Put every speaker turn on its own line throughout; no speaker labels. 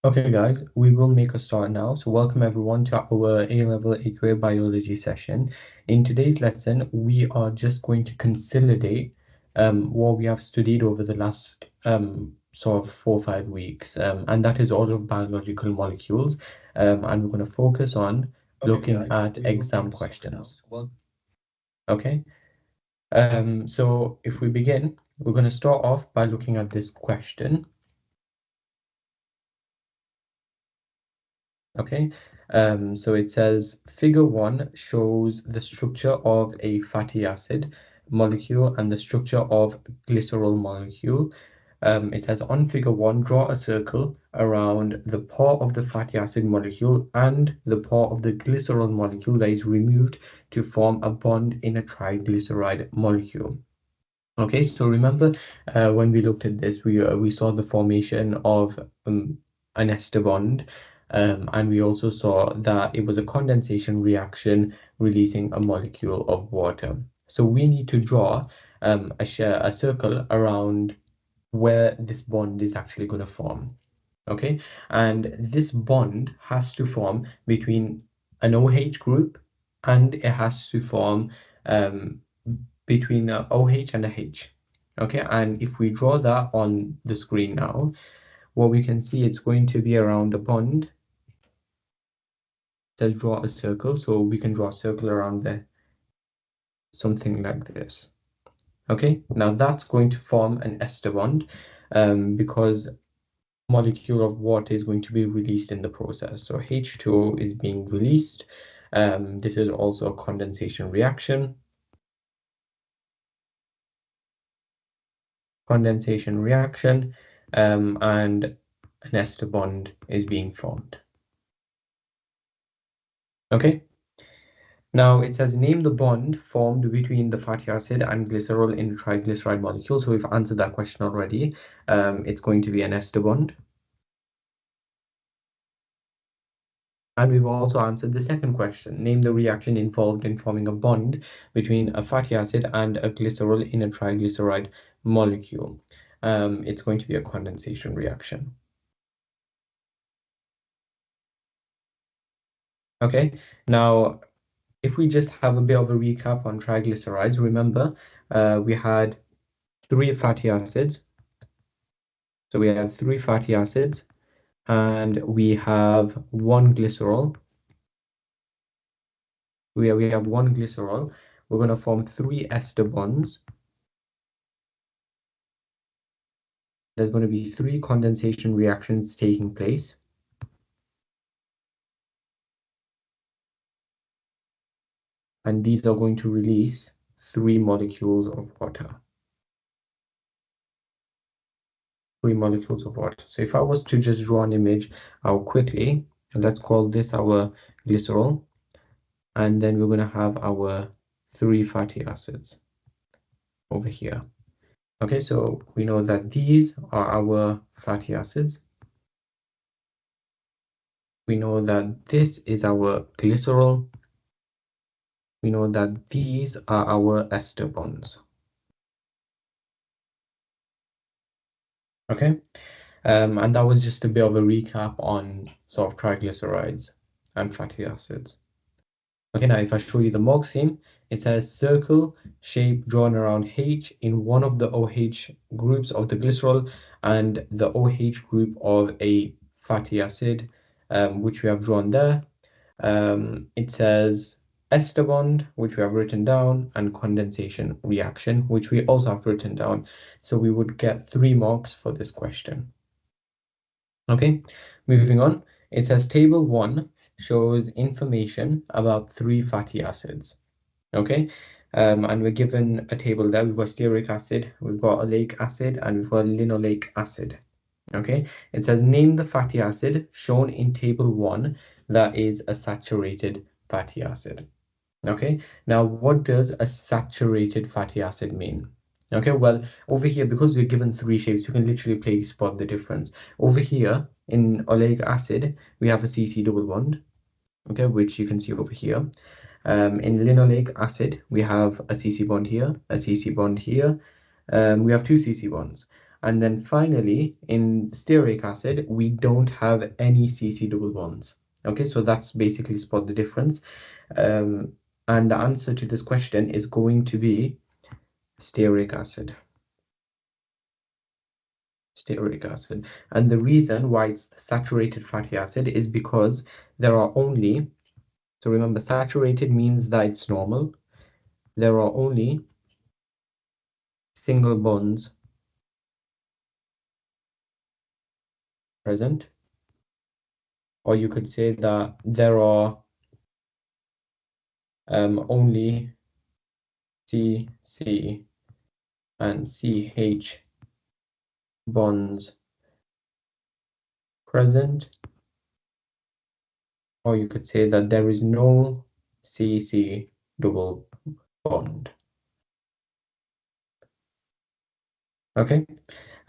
Okay, guys, we will make a start now. So welcome everyone to our A Level AQA Biology session. In today's lesson, we are just going to consolidate what we have studied over the last sort of 4 or 5 weeks, and that is all of biological molecules. And we're going to focus on looking at exam questions. Okay. So if we begin, we're going to start off by looking at this question. Okay, so it says figure 1 shows the structure of a fatty acid molecule and the structure of glycerol molecule. It says on figure 1, draw a circle around the part of the fatty acid molecule and the part of the glycerol molecule that is removed to form a bond in a triglyceride molecule. Okay, so remember when we looked at this, we saw the formation of an ester bond, and we also saw that it was a condensation reaction releasing a molecule of water. So we need to draw a circle around where this bond is actually going to form. Okay, and this bond has to form between an OH group, and it has to form between a OH and a H. Okay, and if we draw that on the screen now, what we can see, it's going to be around a bond. It says draw a circle, so we can draw a circle around there, something like this. Okay, now that's going to form an ester bond because molecule of water is going to be released in the process. So H2O is being released. This is also a condensation reaction. And an ester bond is being formed. Okay. Now it says name the bond formed between the fatty acid and glycerol in the triglyceride molecule. So we've answered that question already. It's going to be an ester bond. And we've also answered the second question. Name the reaction involved in forming a bond between a fatty acid and a glycerol in a triglyceride molecule. It's going to be a condensation reaction. Okay, now if we just have a bit of a recap on triglycerides, remember we had 3 fatty acids. So we have 3 fatty acids and we have 1 glycerol. We have 1 glycerol. We're going to form 3 ester bonds. There's going to be 3 condensation reactions taking place. And these are going to release 3 molecules of water. 3 molecules of water. So if I was to just draw an image out quickly, let's call this our glycerol. And then we're going to have our 3 fatty acids over here. Okay, so we know that these are our fatty acids. We know that this is our glycerol. We know that these are our ester bonds. Okay, and that was just a bit of a recap on sort of triglycerides and fatty acids. Okay, now if I show you the mock scheme, it says circle shape drawn around H in one of the OH groups of the glycerol and the OH group of a fatty acid, which we have drawn there. It says ester bond, which we have written down, and condensation reaction, which we also have written down. So we would get 3 marks for this question. Okay, moving on. It says table 1 shows information about 3 fatty acids. Okay, and we're given a table there. We've got stearic acid, we've got oleic acid, and we've got linoleic acid. Okay, it says name the fatty acid shown in table 1 that is a saturated fatty acid. Okay, now what does a saturated fatty acid mean? Okay, well, over here, because we're given 3 shapes, we can literally plainly spot the difference. Over here, in oleic acid, we have a CC double bond, okay, which you can see over here. In linoleic acid, we have a CC bond here, a CC bond here. We have 2 CC bonds. And then finally, in stearic acid, we don't have any CC double bonds. Okay, so that's basically spot the difference. And the answer to this question is going to be stearic acid. Stearic acid. And the reason why it's saturated fatty acid is because there are only, so remember, saturated means that it's normal. There are only single bonds present, or you could say that there are only CC and CH bonds present, or you could say that there is no CC double bond. Okay,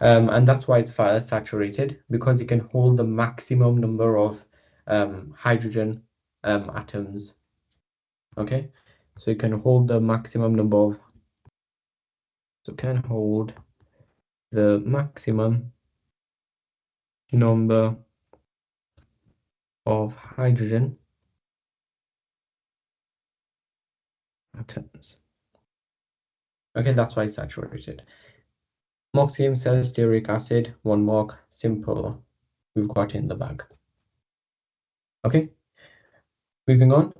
and that's why it's fire saturated, because it can hold the maximum number of hydrogen atoms. Okay, so it can hold the maximum number of, so it can hold the maximum number of hydrogen atoms. Okay, that's why it's saturated. Mock scheme says stearic acid, 1 mark, simple. We've got it in the bag. Okay, moving on.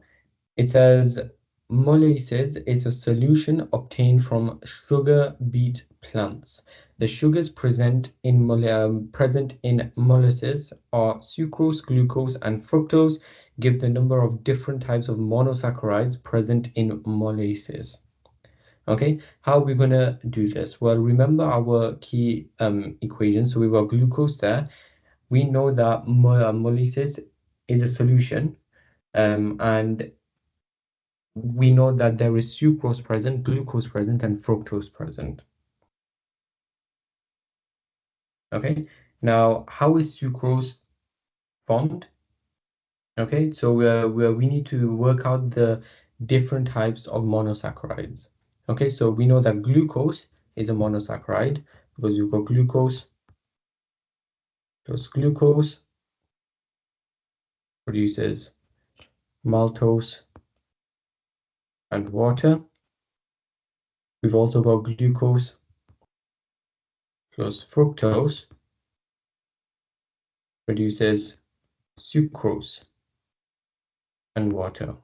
It says molasses is a solution obtained from sugar beet plants. The sugars present in molasses are sucrose, glucose, and fructose. Give the number of different types of monosaccharides present in molasses. Okay, how are we going to do this? Well, remember our key equations. So we've got glucose there. We know that molasses is a solution, and we know that there is sucrose present, glucose present, and fructose present. Okay, now how is sucrose formed? Okay, so we need to work out the different types of monosaccharides. Okay, so we know that glucose is a monosaccharide because you've got glucose plus glucose produces maltose and water. We've also got glucose plus fructose produces sucrose and water.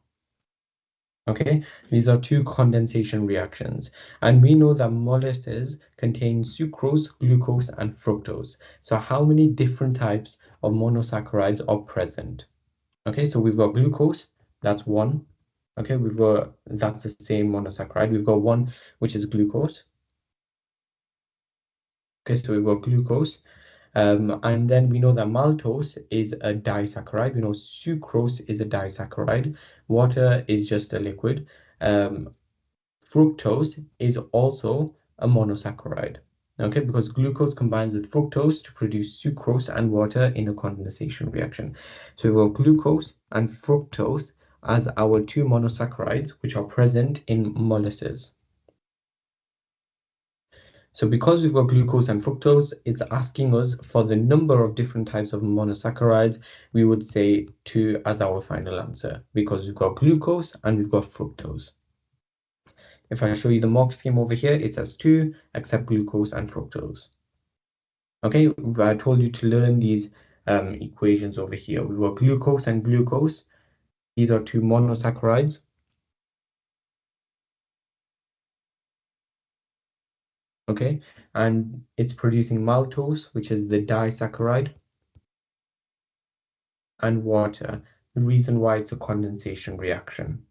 Okay, these are two condensation reactions. And we know that molasses contain sucrose, glucose, and fructose. So how many different types of monosaccharides are present? Okay, so we've got glucose, that's one. Okay, that's the same monosaccharide. We've got one, which is glucose. Okay, so we've got glucose. And then we know that maltose is a disaccharide. We know sucrose is a disaccharide. Water is just a liquid. Fructose is also a monosaccharide. Okay, because glucose combines with fructose to produce sucrose and water in a condensation reaction. So we've got glucose and fructose as our two monosaccharides, which are present in molasses. So because we've got glucose and fructose, it's asking us for the number of different types of monosaccharides. We would say 2 as our final answer because we've got glucose and we've got fructose. If I show you the mock scheme over here, it says 2 except glucose and fructose. Okay, I told you to learn these equations over here. We've got glucose and glucose. These are 2 monosaccharides. Okay, and it's producing maltose, which is the disaccharide, and water, the reason why it's a condensation reaction.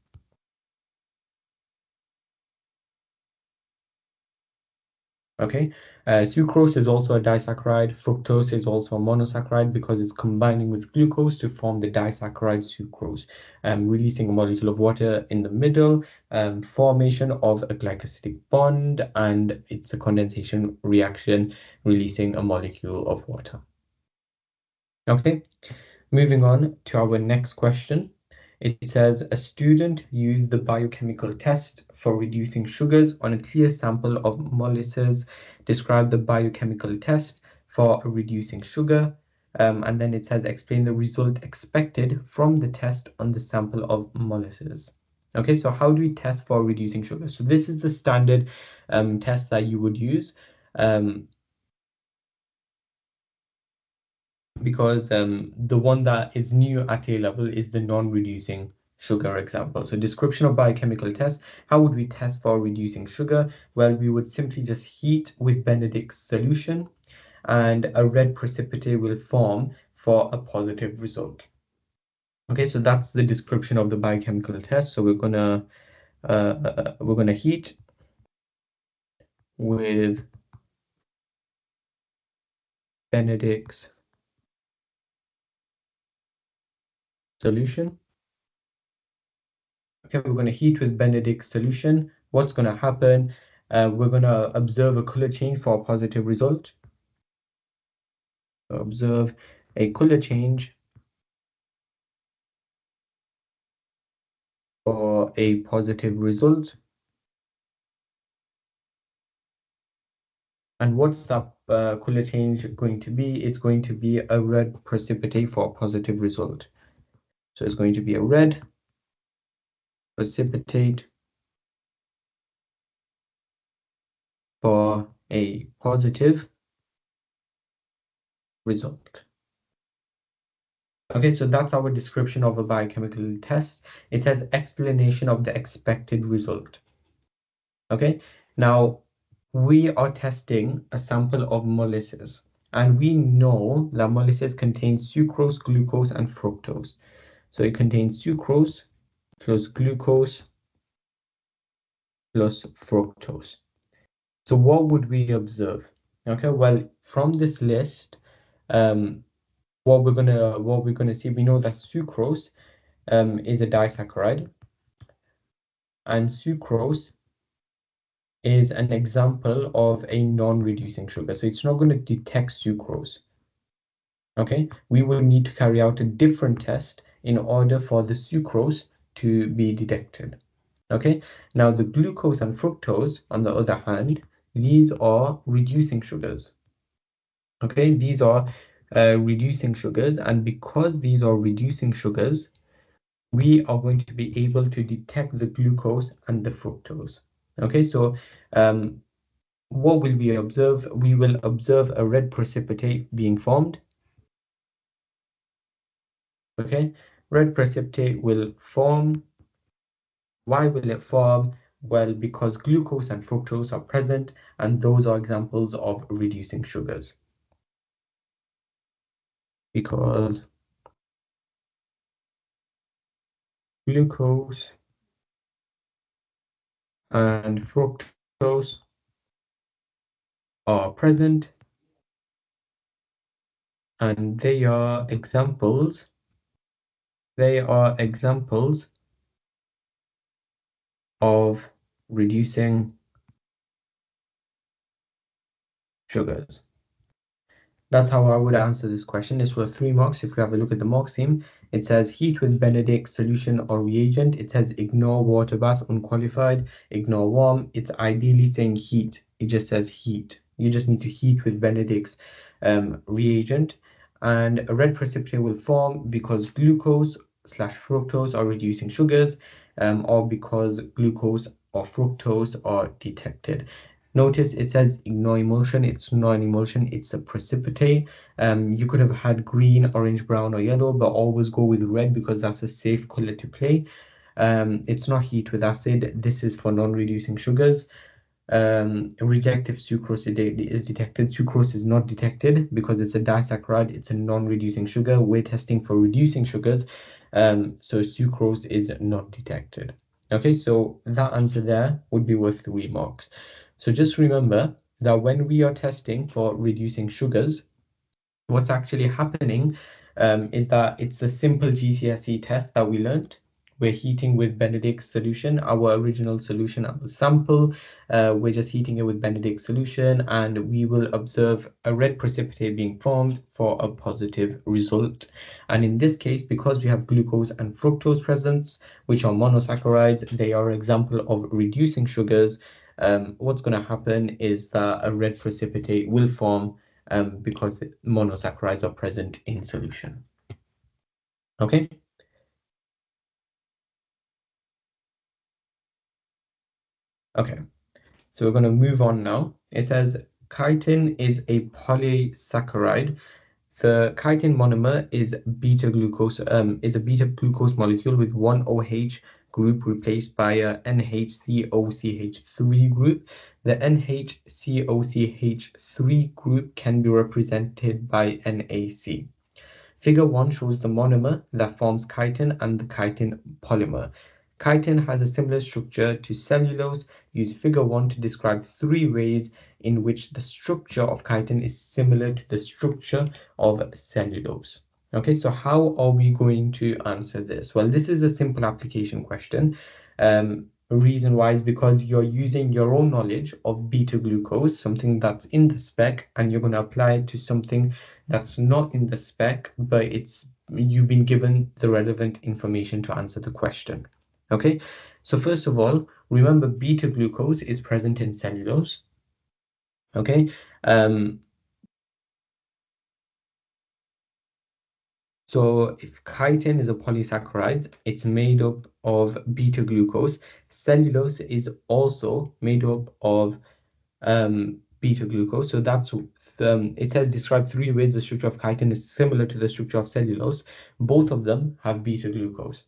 Okay, sucrose is also a disaccharide. Fructose is also a monosaccharide because it's combining with glucose to form the disaccharide sucrose, releasing a molecule of water in the middle, formation of a glycosidic bond, and it's a condensation reaction, releasing a molecule of water. Okay, moving on to our next question. It says a student used the biochemical test for reducing sugars on a clear sample of molasses. Describe the biochemical test for reducing sugar. And then it says explain the result expected from the test on the sample of molasses. Okay, so how do we test for reducing sugar? So this is the standard test that you would use. Because the one that is new at A level is the non-reducing sugar example. So description of biochemical test. How would we test for reducing sugar? Well, we would simply just heat with Benedict's solution and a red precipitate will form for a positive result. Okay, so that's the description of the biochemical test. So we're gonna heat with Benedict's solution. Okay, we're going to heat with Benedict's solution. What's going to happen? We're going to observe a color change for a positive result. Observe a color change for a positive result. And what's that color change going to be? It's going to be a red precipitate for a positive result. So it's going to be a red precipitate for a positive result. Okay, so that's our description of a biochemical test. It says explanation of the expected result. Okay, now we are testing a sample of molasses, and we know that molasses contains sucrose, glucose, and fructose. So it contains sucrose plus glucose plus fructose. So what would we observe? Okay, well, from this list, what we're gonna see, we know that sucrose is a disaccharide, and sucrose is an example of a non-reducing sugar. So it's not going to detect sucrose. Okay, we will need to carry out a different test in order for the sucrose to be detected. Okay, now the glucose and fructose, on the other hand, these are reducing sugars. Okay, these are reducing sugars, and because these are reducing sugars, we are going to be able to detect the glucose and the fructose. Okay, so what will we observe? We will observe a red precipitate being formed. Okay, red precipitate will form. Why will it form? Well, because glucose and fructose are present, and those are examples of reducing sugars. Because glucose and fructose are present, and they are examples. They are examples of reducing sugars. That's how I would answer this question. It's worth 3 marks. If we have a look at the mark scheme, it says heat with Benedict's solution or reagent. It says ignore water bath, unqualified, ignore warm. It's ideally saying heat. It just says heat. You just need to heat with Benedict's reagent. And a red precipitate will form because glucose slash fructose are reducing sugars, or because glucose or fructose are detected. Notice it says ignore emulsion. It's not an emulsion, it's a precipitate. You could have had green, orange, brown, or yellow, but always go with red because that's a safe color to play. It's not heat with acid. This is for non-reducing sugars. Reject if sucrose is detected. Sucrose is not detected because it's a disaccharide. It's a non-reducing sugar. We're testing for reducing sugars. So sucrose is not detected. Okay, so that answer there would be worth 3 marks. So just remember that when we are testing for reducing sugars, what's actually happening is that it's a simple GCSE test that we learned, we're heating with Benedict's solution, our original solution, our sample. We're just heating it with Benedict's solution, and we will observe a red precipitate being formed for a positive result. And in this case, because we have glucose and fructose present, which are monosaccharides, they are an example of reducing sugars. What's going to happen is that a red precipitate will form because monosaccharides are present in solution. Okay. Okay. So we're going to move on now. It says chitin is a polysaccharide. The chitin monomer is is a beta glucose molecule with one OH group replaced by a NHCOCH3 group. The NHCOCH3 group can be represented by NAC. Figure 1 shows the monomer that forms chitin and the chitin polymer. Chitin has a similar structure to cellulose. Use figure 1 to describe 3 ways in which the structure of chitin is similar to the structure of cellulose. Okay, so how are we going to answer this? Well, this is a simple application question. Reason why is because you're using your own knowledge of beta glucose, something that's in the spec, and you're going to apply it to something that's not in the spec, but you've been given the relevant information to answer the question. Okay, so first of all, remember beta glucose is present in cellulose. Okay, so if chitin is a polysaccharide, it's made up of beta glucose. Cellulose is also made up of beta glucose. So that's it says describe 3 ways the structure of chitin is similar to the structure of cellulose. Both of them have beta glucose.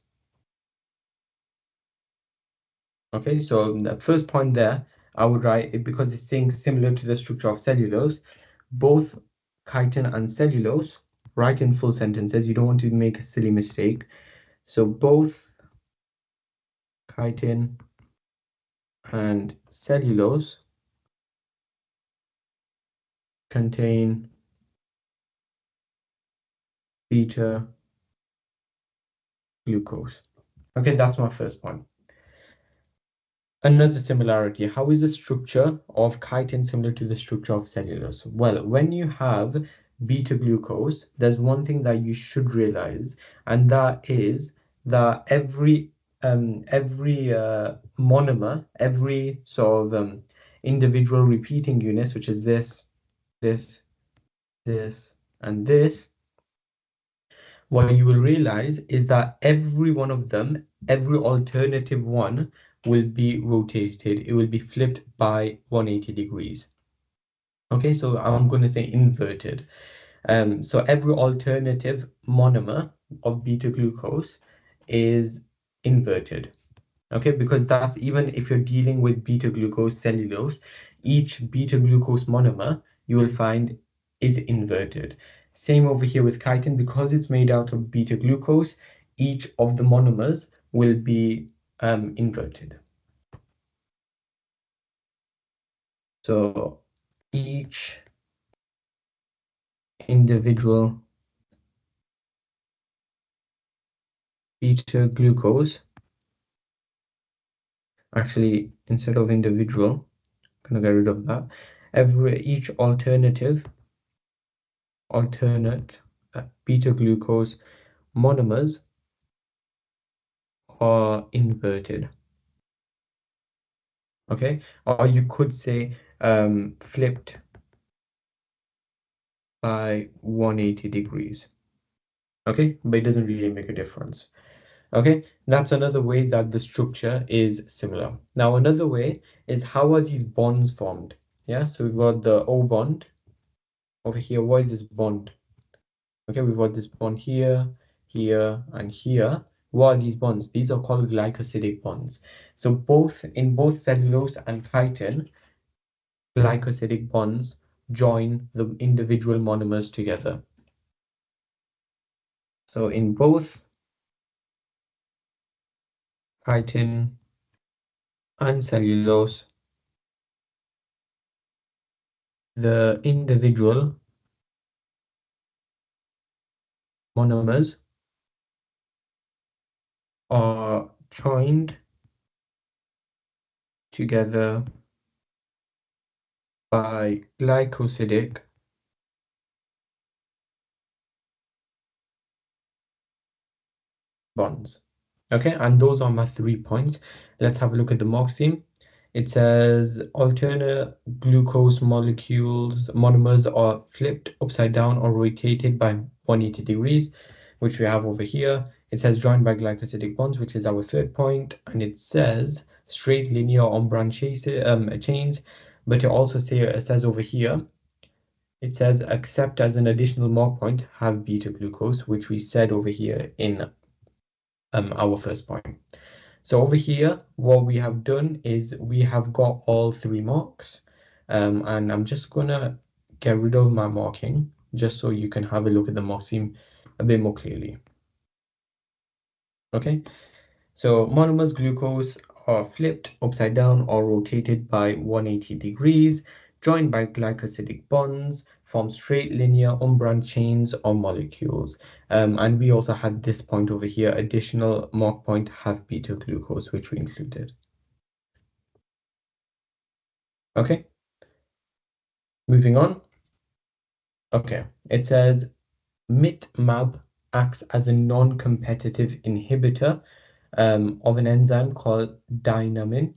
Okay, so the first point there, I would write it because it's saying similar to the structure of cellulose. Both chitin and cellulose, write in full sentences. You don't want to make a silly mistake. So both chitin and cellulose contain beta glucose. Okay, that's my first point. Another similarity, how is the structure of chitin similar to the structure of cellulose? Well, when you have beta glucose, there's one thing that you should realize, and that is that every monomer, every sort of individual repeating unit, such as this, this, and this, what you will realize is that every one of them, every alternative one, will be rotated. It will be flipped by 180 degrees. Okay, so I'm going to say inverted. So every alternative monomer of beta glucose is inverted. Okay, because that's even if you're dealing with beta glucose cellulose, each beta glucose monomer you will find is inverted. Same over here with chitin, because it's made out of beta glucose, each of the monomers will be inverted. So each individual beta glucose, actually instead of individual, I'm gonna get rid of that. Each alternate beta glucose monomers are inverted. Okay, or you could say flipped by 180 degrees. Okay, but it doesn't really make a difference. Okay, that's another way that the structure is similar. Now, another way is how are these bonds formed? Yeah, so we've got the O bond over here. What is this bond? Okay, we've got this bond here, here, and here. What are these bonds? These are called glycosidic bonds. So in both cellulose and chitin, glycosidic bonds join the individual monomers together. So in both chitin and cellulose, the individual monomers are joined together by glycosidic bonds. Okay, and those are my 3 points. Let's have a look at the mock scheme. It says alternate glucose monomers are flipped upside down or rotated by 180 degrees, which we have over here. It says joined by glycosidic bonds, which is our 3rd point, and it says straight linear on-branch chains, but it says over here, it says except as an additional mock point have beta glucose, which we said over here in our 1st point. So over here, what we have done is we have got all 3 marks, and I'm just gonna get rid of my marking just so you can have a look at the mock scheme a bit more clearly. Okay, so monomers glucose are flipped upside down or rotated by 180 degrees, joined by glycosidic bonds, form straight linear unbranched chains or molecules. And we also had this point over here, additional mark point have beta glucose, which we included. Okay, moving on. Okay, it says MIT-MAB acts as a non-competitive inhibitor of an enzyme called dynamin.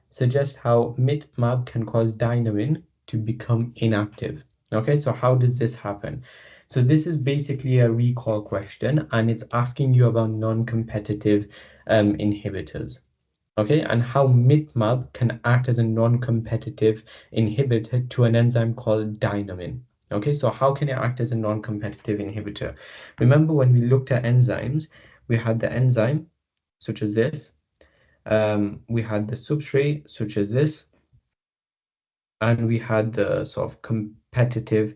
Suggest how MIT-MAB can cause dynamin to become inactive. Okay, so how does this happen? So this is basically a recall question, and it's asking you about non-competitive inhibitors. Okay, and how MIT-MAB can act as a non-competitive inhibitor to an enzyme called dynamin. Okay, so how can it act as a non-competitive inhibitor? Remember when we looked at enzymes, we had the enzyme, such as this, we had the substrate, such as this, and we had the sort of competitive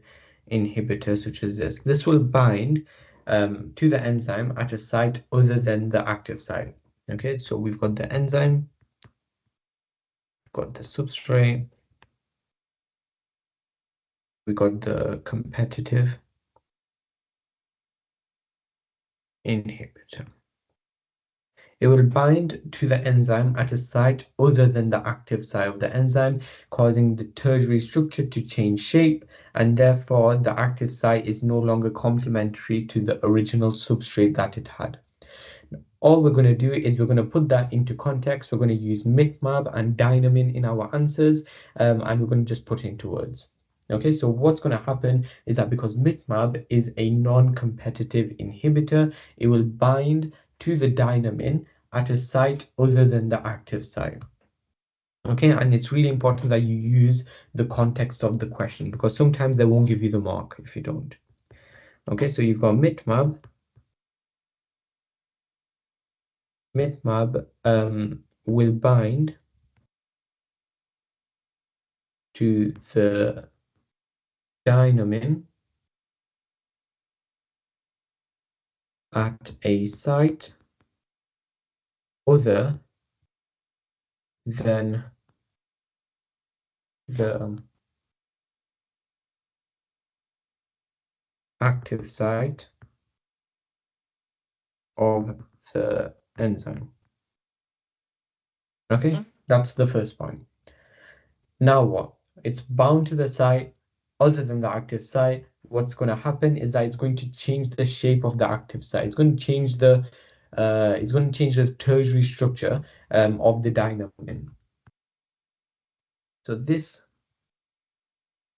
inhibitor, such as this. This will bind to the enzyme at a site other than the active site. Okay, so we've got the enzyme, got the substrate, we got the competitive inhibitor. It will bind to the enzyme at a site other than the active site of the enzyme, causing the tertiary structure to change shape, and therefore the active site is no longer complementary to the original substrate that it had. All we're going to do is we're going to put that into context. We're going to use MIT-MAB and dynamin in our answers, and we're going to just put it into words. Okay, so what's going to happen is that because MIT-MAB is a non-competitive inhibitor, it will bind to the dynamin at a site other than the active site. Okay, and it's really important that you use the context of the question because sometimes they won't give you the mark if you don't. Okay, so you've got MIT-MAB. MIT-MAB will bind to the dynamin at a site other than the active site of the enzyme. Okay, that's the first point. Now what? It's bound to the site other than the active site. What's going to happen is that it's going to change the shape of the active site. It's going to change the tertiary structure of the dynamin. So this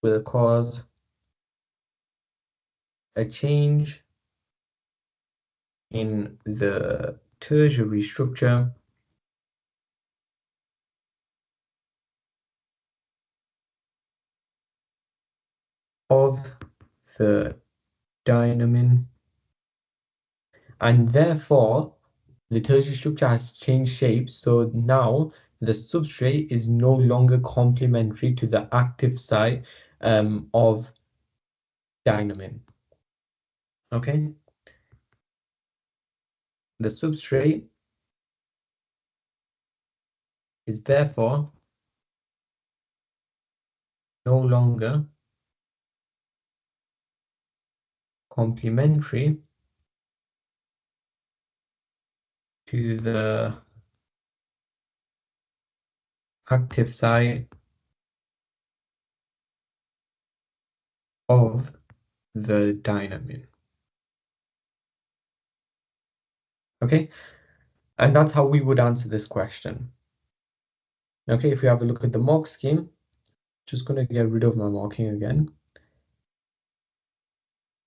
will cause a change in the tertiary structure of the dynamin, and therefore the tertiary structure has changed shape. So now the substrate is no longer complementary to the active site of dynamin. Okay, the substrate is therefore no longer complementary to the active site of the dynamine. Okay, and that's how we would answer this question. Okay, if we have a look at the mark scheme, just going to get rid of my marking again.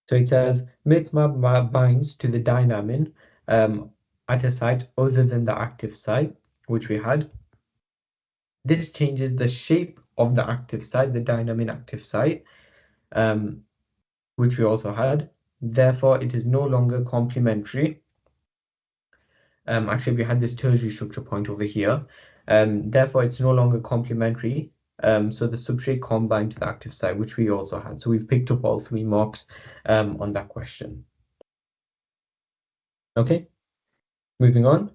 So it says mipmap binds to the dynamine at a site other than the active site, which we had. This changes the shape of the active site, the dynamine active site, which we also had. Therefore, it is no longer complementary. Actually, we had this tertiary structure point over here. Therefore, it's no longer complementary. So the substrate combined to the active site, which we also had. So we've picked up all 3 marks on that question. Okay, moving on.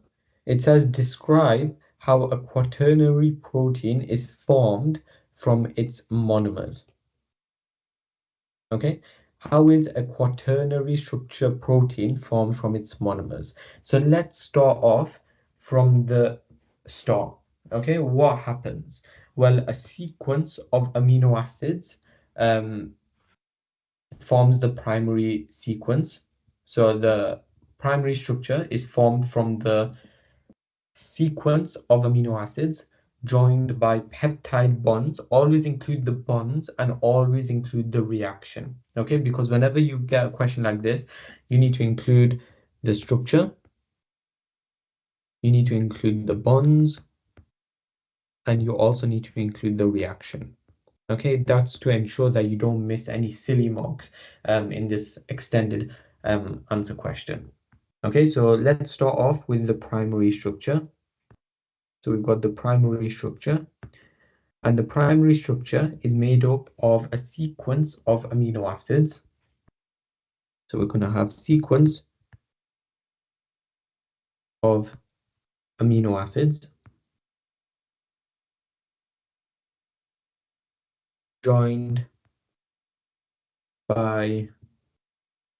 It says describe how a quaternary protein is formed from its monomers. Okay, how is a quaternary structure protein formed from its monomers? So let's start off from the start. Okay, what happens? Well, a sequence of amino acids forms the primary sequence. So the primary structure is formed from the sequence of amino acids joined by peptide bonds. Always include the bonds and always include the reaction. Okay, because whenever you get a question like this, you need to include the structure, you need to include the bonds, and you also need to include the reaction. Okay, that's to ensure that you don't miss any silly marks in this extended answer question. Okay, so let's start off with the primary structure. So we've got the primary structure, and the primary structure is made up of a sequence of amino acids. So we're going to have sequence of amino acids joined by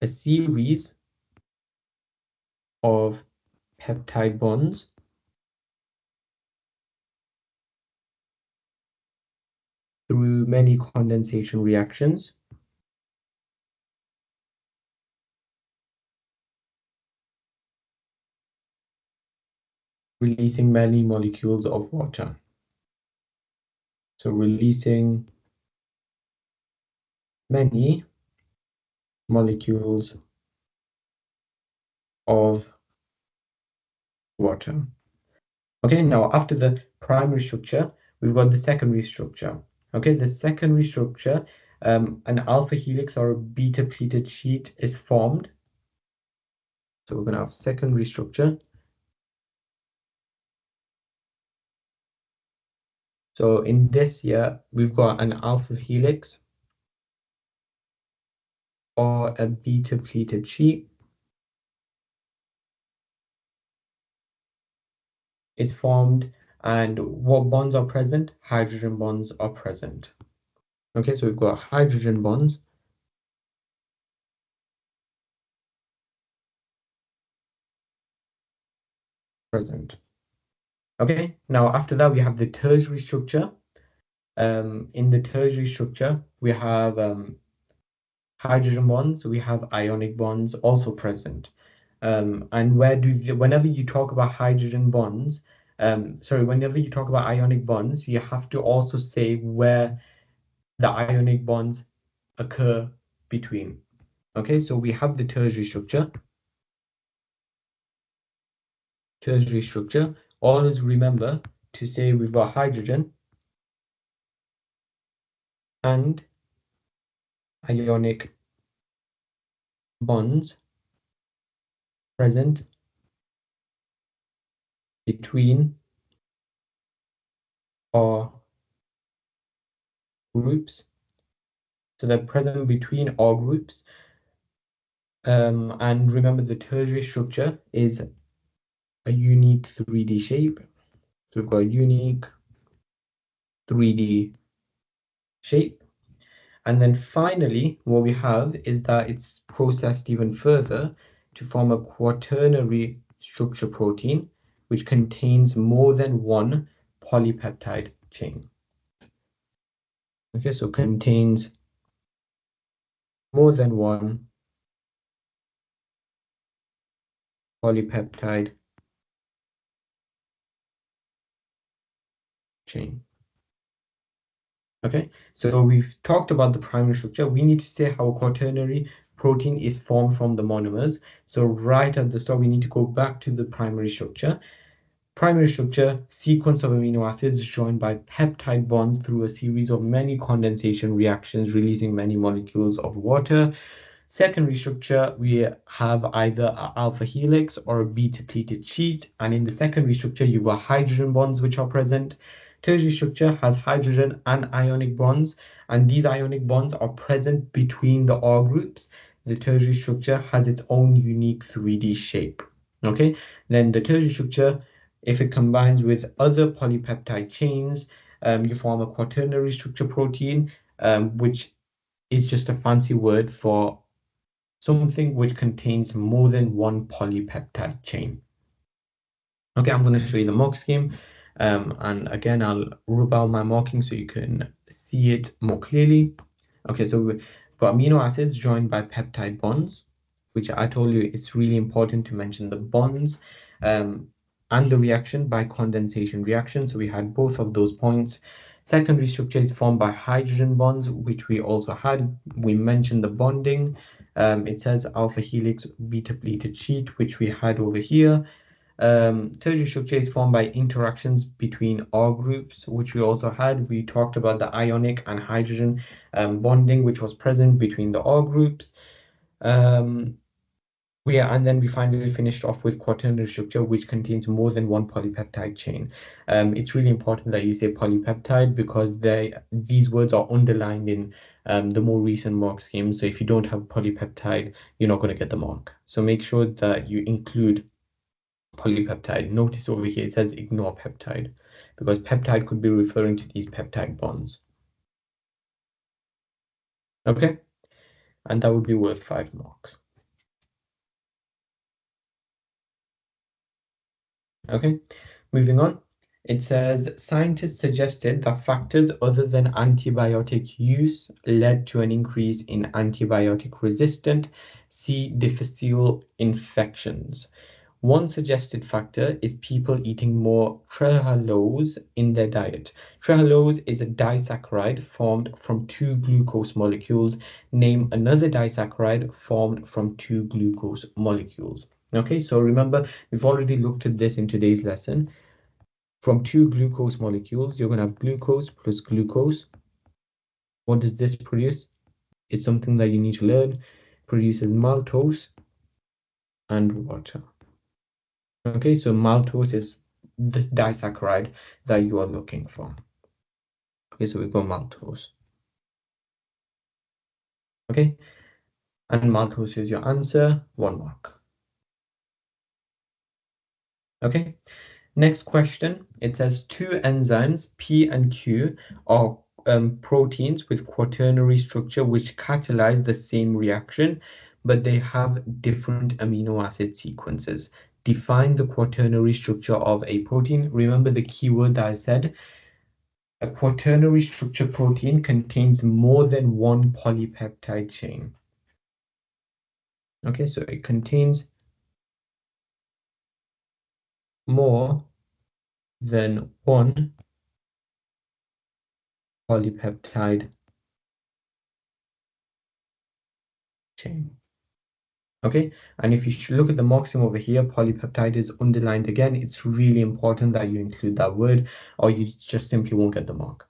a series of peptide bonds through many condensation reactions, releasing many molecules of water. So releasing many molecules of water. Okay, now after the primary structure, we've got the secondary structure. Okay, the secondary structure, an alpha helix or a beta pleated sheet is formed. So we're going to have secondary structure. So in this here, we've got an alpha helix or a beta pleated sheet is formed, and what bonds are present? Hydrogen bonds are present. Okay, so we've got hydrogen bonds present. Okay, now after that we have the tertiary structure. In the tertiary structure, we have hydrogen bonds, we have ionic bonds also present. And whenever you talk about hydrogen bonds, whenever you talk about ionic bonds, you have to also say where the ionic bonds occur between. Okay, so we have the tertiary structure. Tertiary structure, always remember to say we've got hydrogen and ionic bonds present between our groups. So they're present between our groups. And remember the tertiary structure is a unique 3D shape. So we've got a unique 3D shape. And then finally, what we have is that it's processed even further to form a quaternary structure protein, which contains more than one polypeptide chain. Okay, so contains more than one polypeptide chain. Okay, so we've talked about the primary structure. We need to say how a quaternary protein is formed from the monomers. So right at the start, we need to go back to the primary structure. Primary structure, sequence of amino acids joined by peptide bonds through a series of many condensation reactions, releasing many molecules of water. Secondary structure, we have either an alpha helix or a beta pleated sheet. And in the secondary structure, you've got hydrogen bonds which are present. Tertiary structure has hydrogen and ionic bonds, and these ionic bonds are present between the R groups. The tertiary structure has its own unique 3D shape. Okay, then the tertiary structure, if it combines with other polypeptide chains, you form a quaternary structure protein, which is just a fancy word for something which contains more than one polypeptide chain. Okay, I'm going to show you the mark scheme. And again, I'll rub out my marking so you can see it more clearly. Okay, so we've got amino acids joined by peptide bonds, which I told you it's really important to mention the bonds, and the reaction by condensation reaction. So we had both of those points. Secondary structure is formed by hydrogen bonds, which we also had. We mentioned the bonding. It says alpha helix beta pleated sheet, which we had over here. Tertiary structure is formed by interactions between R groups, which we also had. We talked about the ionic and hydrogen bonding, which was present between the R groups. And then we finally finished off with quaternary structure, which contains more than one polypeptide chain. It's really important that you say polypeptide because these words are underlined in the more recent mark scheme. So if you don't have polypeptide, you're not going to get the mark. So make sure that you include polypeptide. Notice over here it says ignore peptide because peptide could be referring to these peptide bonds. Okay, and that would be worth 5 marks. Okay, moving on. It says scientists suggested that factors other than antibiotic use led to an increase in antibiotic resistant C. difficile infections. One suggested factor is people eating more trehalose in their diet. Trehalose is a disaccharide formed from 2 glucose molecules. Name another disaccharide formed from 2 glucose molecules. Okay, so remember, we've already looked at this in today's lesson. From 2 glucose molecules, you're going to have glucose plus glucose. What does this produce? It's something that you need to learn. It produces maltose and water. Okay, so maltose is this disaccharide that you are looking for. Okay, so we go maltose. Okay, and maltose is your answer, 1 mark. Okay, next question. It says 2 enzymes, P and Q, are proteins with quaternary structure which catalyze the same reaction, but they have different amino acid sequences. Define the quaternary structure of a protein. Remember the keyword that I said. A quaternary structure protein contains more than one polypeptide chain. Okay, so it contains more than one polypeptide chain. Okay, and if you look at the marking over here, polypeptide is underlined again. It's really important that you include that word or you just simply won't get the mark.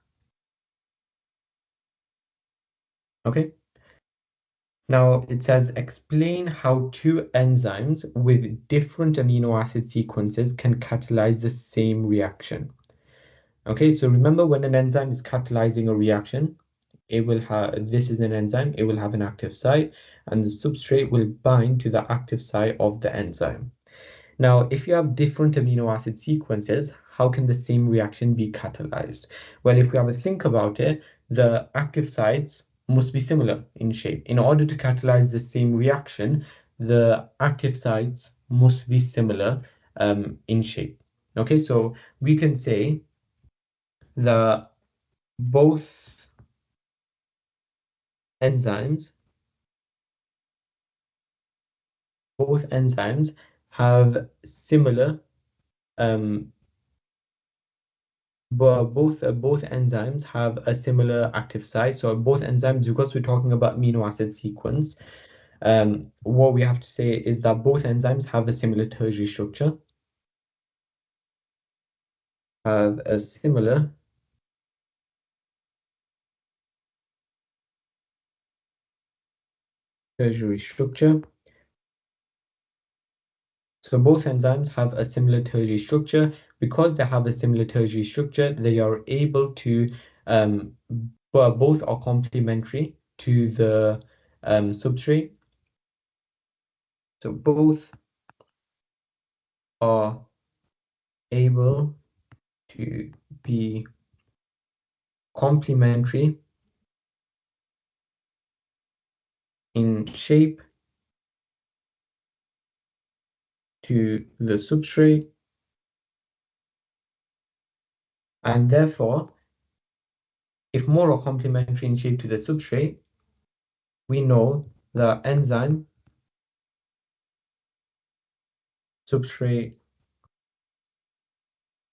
Okay. Now it says explain how 2 enzymes with different amino acid sequences can catalyze the same reaction. Okay, so remember when an enzyme is catalyzing a reaction, it will have, this is an enzyme, it will have an active site and the substrate will bind to the active site of the enzyme. Now, if you have different amino acid sequences, how can the same reaction be catalyzed? Well, if we have a think about it, the active sites must be similar in shape. In order to catalyze the same reaction, the active sites must be similar in shape. Okay, so we can say that both enzymes have similar um but both enzymes have a similar active site. So both enzymes, because we're talking about amino acid sequence, what we have to say is that both enzymes have a similar tertiary structure, have a similar tertiary structure. So both enzymes have a similar tertiary structure. Because they have a similar tertiary structure, they are able to, but both are complementary to the substrate. So both are able to be complementary in shape to the substrate, and therefore, if more are complementary in shape to the substrate, we know the enzyme substrate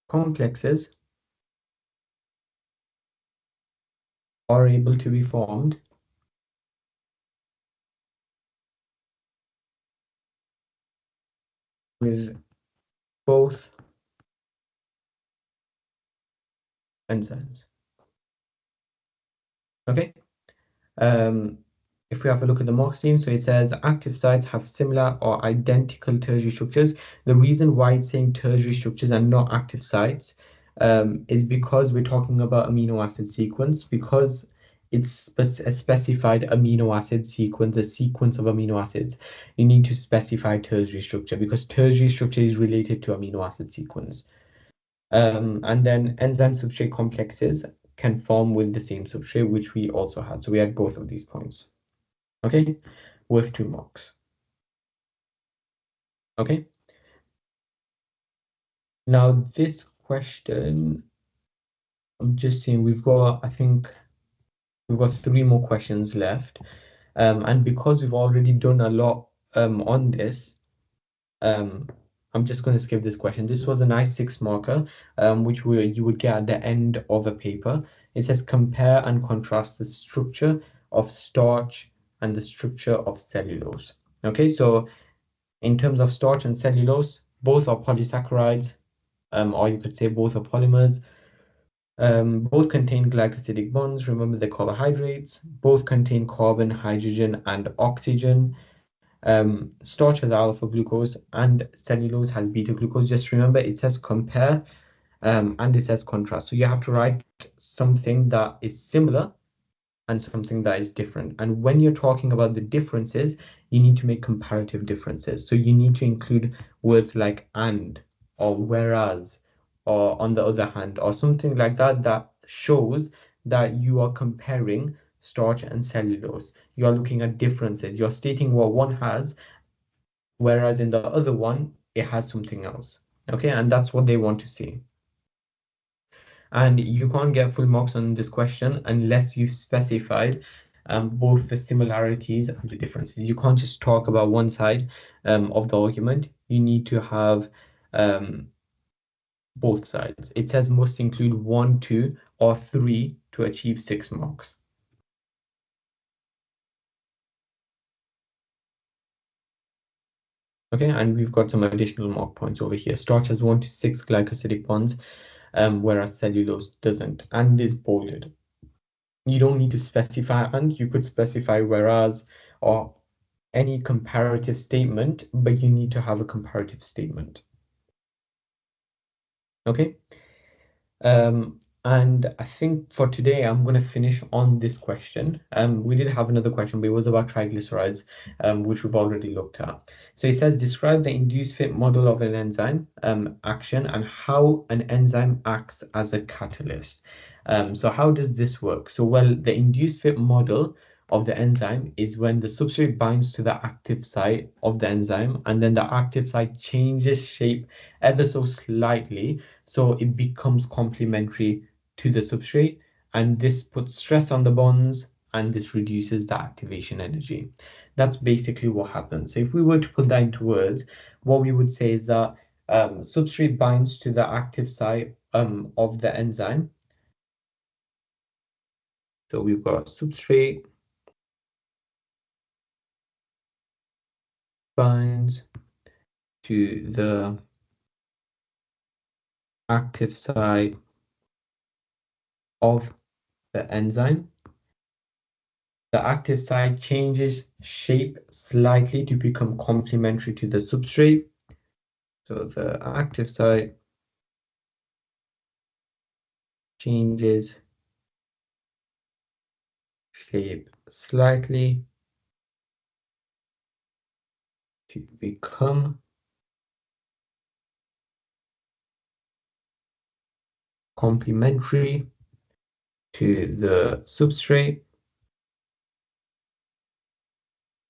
complexes are able to be formed with both enzymes. Okay. Um, if we have a look at the Marx theme, so it says active sites have similar or identical tertiary structures. The reason why it's saying tertiary structures and not active sites is because we're talking about amino acid sequence, because it's a specified amino acid sequence, a sequence of amino acids. You need to specify tertiary structure because tertiary structure is related to amino acid sequence. And then enzyme substrate complexes can form with the same substrate, which we also had. So we had both of these points. Okay, worth 2 marks. Okay. Now this question, I'm just saying I think we've got 3 more questions left. And because we've already done a lot on this, um, I'm just going to skip this question. This was a nice 6 marker, which you would get at the end of a paper. It says compare and contrast the structure of starch and the structure of cellulose. Okay, so in terms of starch and cellulose, both are polysaccharides, or you could say both are polymers. Both contain glycosidic bonds. Remember, they're carbohydrates. Both contain carbon, hydrogen, and oxygen. Starch has alpha glucose and cellulose has beta glucose. Just remember, it says compare, and it says contrast. So you have to write something that is similar and something that is different. And when you're talking about the differences, you need to make comparative differences. So you need to include words like and, or whereas, or on the other hand, or something like that that shows that you are comparing starch and cellulose. You're looking at differences. You're stating what one has, whereas in the other one, it has something else. Okay, and that's what they want to see. And you can't get full marks on this question unless you've specified both the similarities and the differences. You can't just talk about one side of the argument. You need to have both sides. It says must include 1, 2, or 3 to achieve 6 marks. Okay, and we've got some additional mark points over here. Starch has 1 to 6 glycosidic bonds, whereas cellulose doesn't, and is bolded. You don't need to specify and, you could specify whereas or any comparative statement, but you need to have a comparative statement. Okay. And I think for today, I'm going to finish on this question. We did have another question, but it was about triglycerides, which we've already looked at. So it says, describe the induced fit model of an enzyme action and how an enzyme acts as a catalyst. So how does this work? So, well, the induced fit model of the enzyme is when the substrate binds to the active site of the enzyme, and then the active site changes shape ever so slightly, so it becomes complementary to the substrate, and this puts stress on the bonds, and this reduces the activation energy. That's basically what happens. So if we were to put that into words, what we would say is that substrate binds to the active site of the enzyme. So we've got substrate binds to the active site of the enzyme. The active site changes shape slightly to become complementary to the substrate. So the active site changes shape slightly to become complementary to the substrate,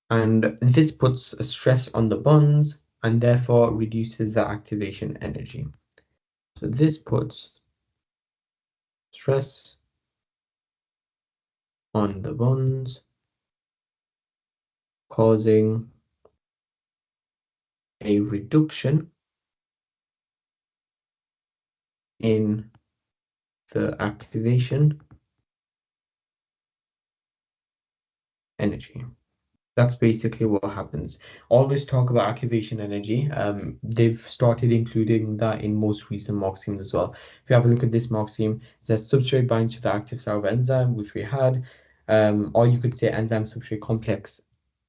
and this puts a stress on the bonds and therefore reduces the activation energy. So this puts stress on the bonds, causing a reduction in the activation energy. That's basically what happens. Always talk about activation energy. They've started including that in most recent mock schemes as well. If you have a look at this mock scheme, it says substrate binds to the active site of enzyme, which we had, or you could say enzyme substrate complex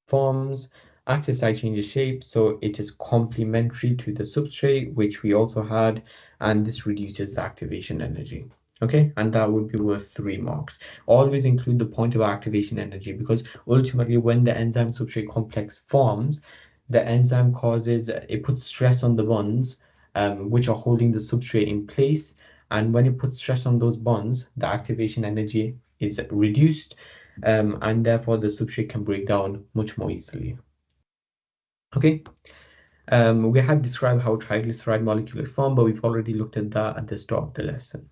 forms. Active site changes shape, so it is complementary to the substrate, which we also had, and this reduces the activation energy. Okay, and that would be worth 3 marks. Always include the point of activation energy, because ultimately when the enzyme substrate complex forms, the enzyme causes, it puts stress on the bonds, which are holding the substrate in place. And when it puts stress on those bonds, the activation energy is reduced, and therefore the substrate can break down much more easily. Okay, we had described how triglyceride molecule is formed, but we've already looked at that at the start of the lesson.